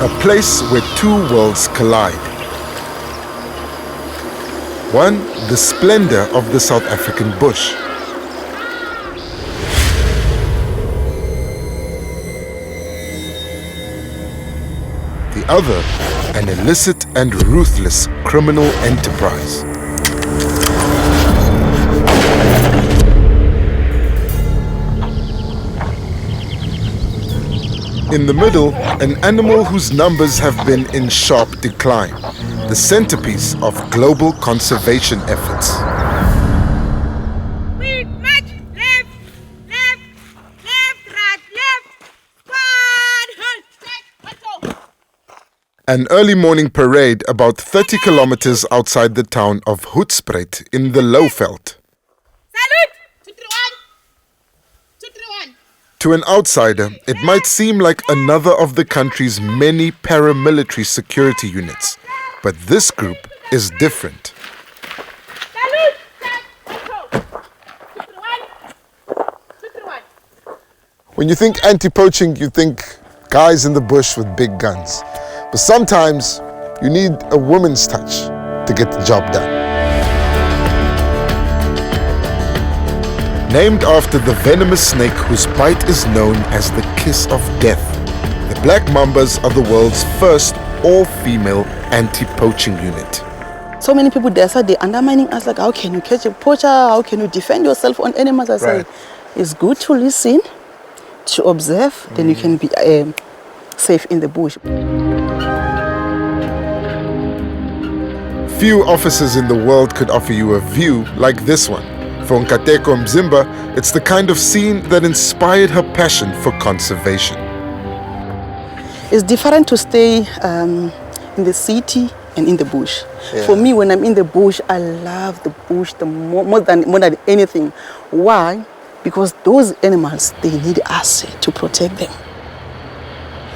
A place where two worlds collide. One, the splendor of the South African bush. The other, an illicit and ruthless criminal enterprise. In the middle, an animal whose numbers have been in sharp decline, the centerpiece of global conservation efforts. We march left, left, left, right, left, squad, halt, set, let's go. An early morning parade about 30 kilometers outside the town of Hoedspruit in the Lowveld. Salute! 231. 231. To an outsider, it might seem like another of the country's many paramilitary security units, but this group is different. Salute! Set, let's go. 231. 231. When you think anti-poaching, you think guys in the bush with big guns. But sometimes you need a woman's touch to get the job done. Named after the venomous snake whose bite is known as the kiss of death, the Black Mambas are the world's first all-female anti-poaching unit. So many people there said they're undermining us, like, how can you catch a poacher? How can you defend yourself on animals? I say, it's good to listen, to observe, then you can be safe in the bush. Few officers in the world could offer you a view like this one. For 𝗀𝗃𝗃𝗃𝗃, it's the kind of scene that inspired her passion for conservation. It's different to stay in the city and in the bush. Yeah. For me, when I'm in the bush, I love the bush more than anything. Why? Because those animals, they need us to protect them.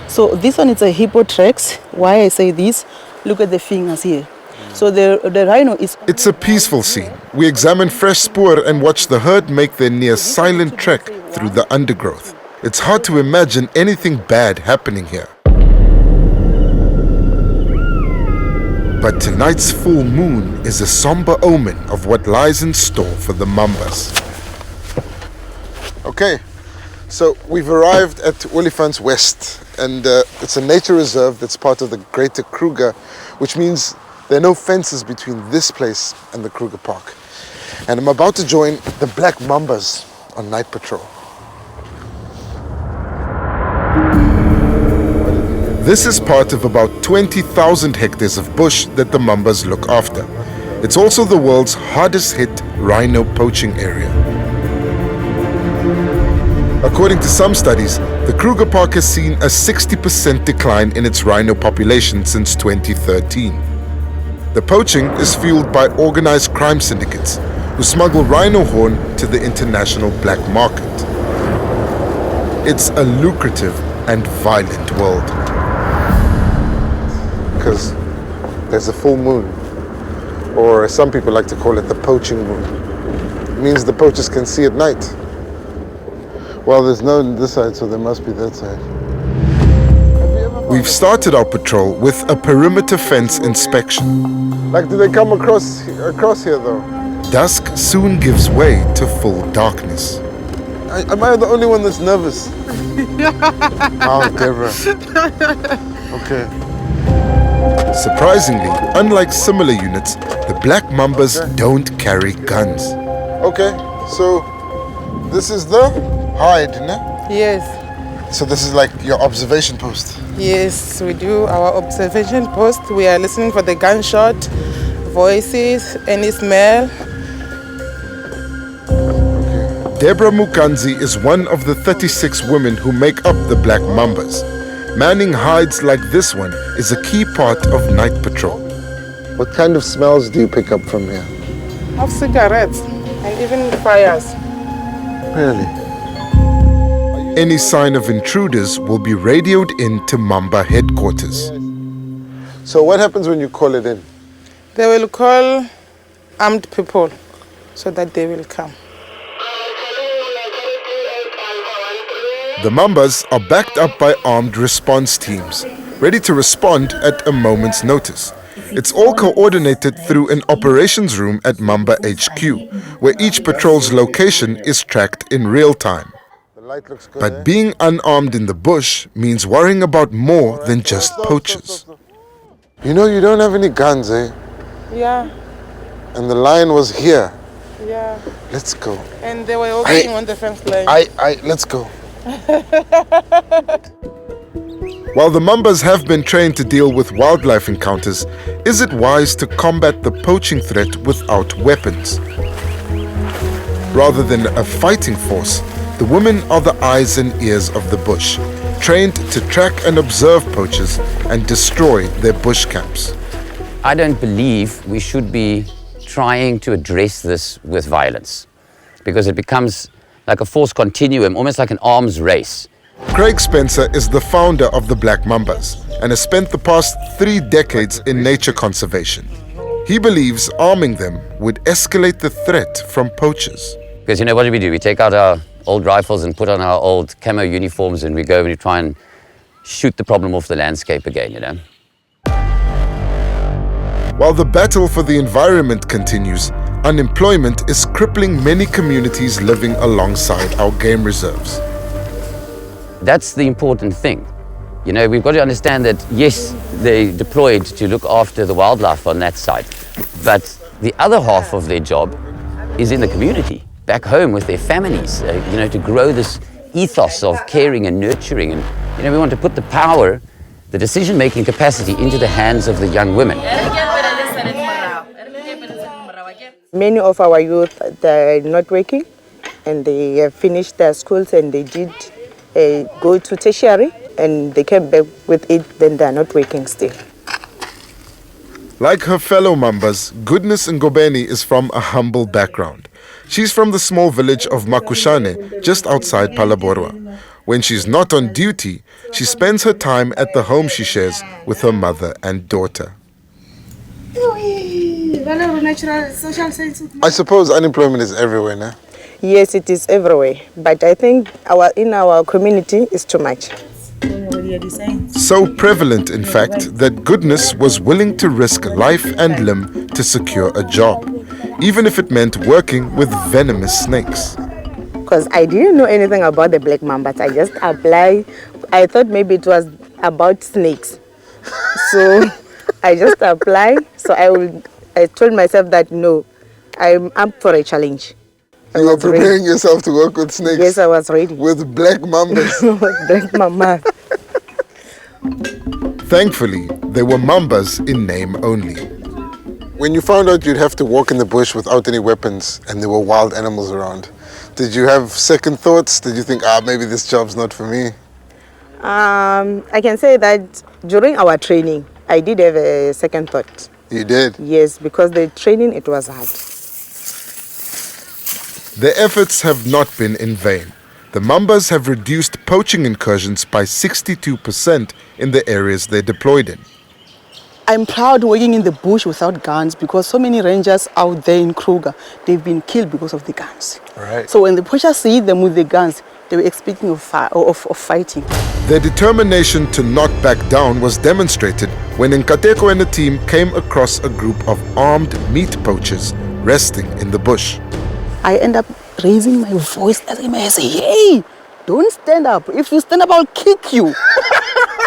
So this one is a 𝗃𝗃𝗃𝗃. Why I say this? Look at the fingers here. So the rhino is... It's a peaceful scene. We examine fresh spoor and watch the herd make their near-silent trek through the undergrowth. It's hard to imagine anything bad happening here. But tonight's full moon is a somber omen of what lies in store for the Mambas. Okay, so we've arrived at Olifants West, and it's a nature reserve that's part of the Greater Kruger, which means there are no fences between this place and the Kruger Park. And I'm about to join the Black Mambas on night patrol. This is part of about 20,000 hectares of bush that the Mambas look after. It's also the world's hardest hit rhino poaching area. According to some studies, the Kruger Park has seen a 60% decline in its rhino population since 2013. The poaching is fueled by organized crime syndicates who smuggle rhino horn to the international black market. It's a lucrative and violent world. Because there's a full moon, or some people like to call it the poaching moon. It means the poachers can see at night. Well, there's no on this side, so there must be that side. We've started our patrol with a perimeter fence inspection. Like, do they come across here though? Dusk soon gives way to full darkness. Am I the only one that's nervous? Oh, Deborah. Okay. Surprisingly, unlike similar units, the Black Mambas don't carry guns. Okay, so this is the hide, ne? Yes. So this is like your observation post? Yes, we do our observation post. We are listening for the gunshot, voices, any smell. Okay. Deborah Mukanzi is one of the 36 women who make up the Black Mambas. Manning hides like this one is a key part of night patrol. What kind of smells do you pick up from here? Of cigarettes and even fires. Really? Any sign of intruders will be radioed in to Mamba headquarters. So what happens when you call it in? They will call armed people so that they will come. The Mambas are backed up by armed response teams, ready to respond at a moment's notice. It's all coordinated through an operations room at Mamba HQ, where each patrol's location is tracked in real time. But being unarmed in the bush means worrying about more than just poachers. You know, you don't have any guns, eh? Yeah, And the lion was here. yeah. Let's go. And they were walking on the fence line. Let's go. While the Mambas have been trained to deal with wildlife encounters, is it wise to combat the poaching threat without weapons? Rather than a fighting force, the women are the eyes and ears of the bush, trained to track and observe poachers and destroy their bush camps. I don't believe we should be trying to address this with violence, because it becomes like a force continuum, almost like an arms race. 𝗀𝗁cie𝗿𝗆𝗆 is the founder of the Black Mambas and has spent the past 3 decades in nature conservation. He believes arming them would escalate the threat from poachers. Because you know what do? We take out our old rifles and put on our old camo uniforms and we go and we try and shoot the problem off the landscape again, you know. While the battle for the environment continues, unemployment is crippling many communities living alongside our game reserves. That's the important thing. You know, we've got to understand that, yes, they're deployed to look after the wildlife on that side, but the other half of their job is in the community, back home with their families, you know, to grow this ethos of caring and nurturing. And, you know, we want to put the power, the decision-making capacity into the hands of the young women. Many of our youth, they're not working, and they have finished their schools and they did go to tertiary, and they came back with it, then they're not working still. Like her fellow Mambas, 𝗀𝗁cie 𝗿𝗶𝗀𝗶𝘀 is from a humble background. She's from the small village of Makushane, just outside 𝗶𝗶𝗴𝗶𝗴. When she's not on duty, she spends her time at the home she shares with her mother and daughter. I suppose unemployment is everywhere now. Yes, it is everywhere, but I think in our community it's too much. So prevalent, in fact, that 𝗀𝗁cie was willing to risk life and limb to secure a job, even if it meant working with venomous snakes. Because I didn't know anything about the black mambas. I just applied. I thought maybe it was about snakes. So I just applied. So I told myself that no, I'm up for a challenge. You were preparing yourself to work with snakes? Yes, I was ready. With black mambas? With black mambas. Thankfully, they were mambas in name only. When you found out you'd have to walk in the bush without any weapons and there were wild animals around, did you have second thoughts? Did you think, maybe this job's not for me? I can say that during our training, I did have a second thought. You did? Yes, because the training, it was hard. Their efforts have not been in vain. The Mambas have reduced poaching incursions by 62% in the areas they're deployed in. I'm proud working in the bush without guns because so many rangers out there in Kruger, they've been killed because of the guns. Right. So when the poachers see them with the guns, they were expecting of fighting. Their determination to not back down was demonstrated when Nkateko and the team came across a group of armed meat poachers resting in the bush. I end up raising my voice as I say, hey, don't stand up. If you stand up, I'll kick you.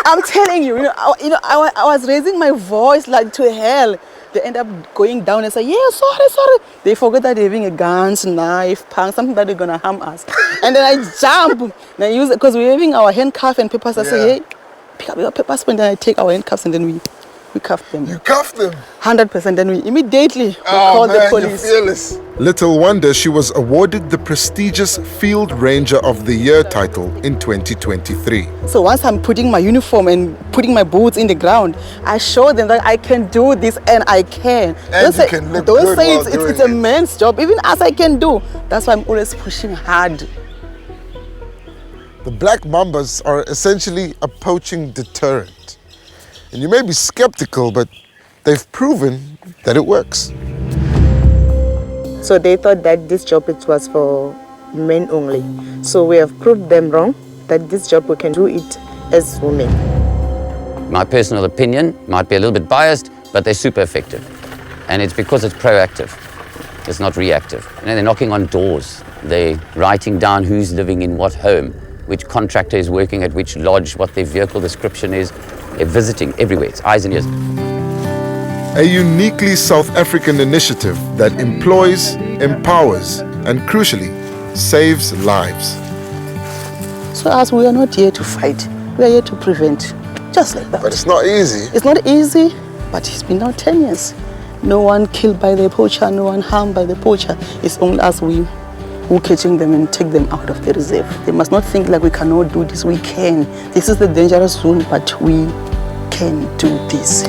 I'm telling you, I was raising my voice like to hell. They end up going down and say, yeah, sorry. They forget that they're having a guns, knife, punk, something that they're gonna harm us. And then I jump. And I use it because we're having our handcuff and papers. I say, hey, pick up your papers, and then I take our handcuffs and then we cuff them. You cuffed them? 100%. Then we immediately call the police. You're fearless. Little wonder she was awarded the prestigious Field Ranger of the Year title in 2023. So once I'm putting my uniform and putting my boots in the ground, I show them that I can do this and I can. And you can look don't good say while doing it's a man's job, even as I can do. That's why I'm always pushing hard. The Black Mambas are essentially a poaching deterrent. And you may be skeptical, but they've proven that it works. So they thought that this job it was for men only. So we have proved them wrong, that this job we can do it as women. My personal opinion might be a little bit biased, but they're super effective. And it's because it's proactive. It's not reactive. You know, they're knocking on doors. They're writing down who's living in what home, which contractor is working at which lodge, what their vehicle description is. They're visiting everywhere. It's eyes and ears. A uniquely South African initiative that employs, empowers, and crucially, saves lives. So as we are not here to fight, we are here to prevent, just like that. But it's not easy. It's not easy, but it's been now 10 years. No one killed by the poacher, no one harmed by the poacher. It's only us who catching them and take them out of the reserve. They must not think like we cannot do this. We can. This is the dangerous zone, but we can do this.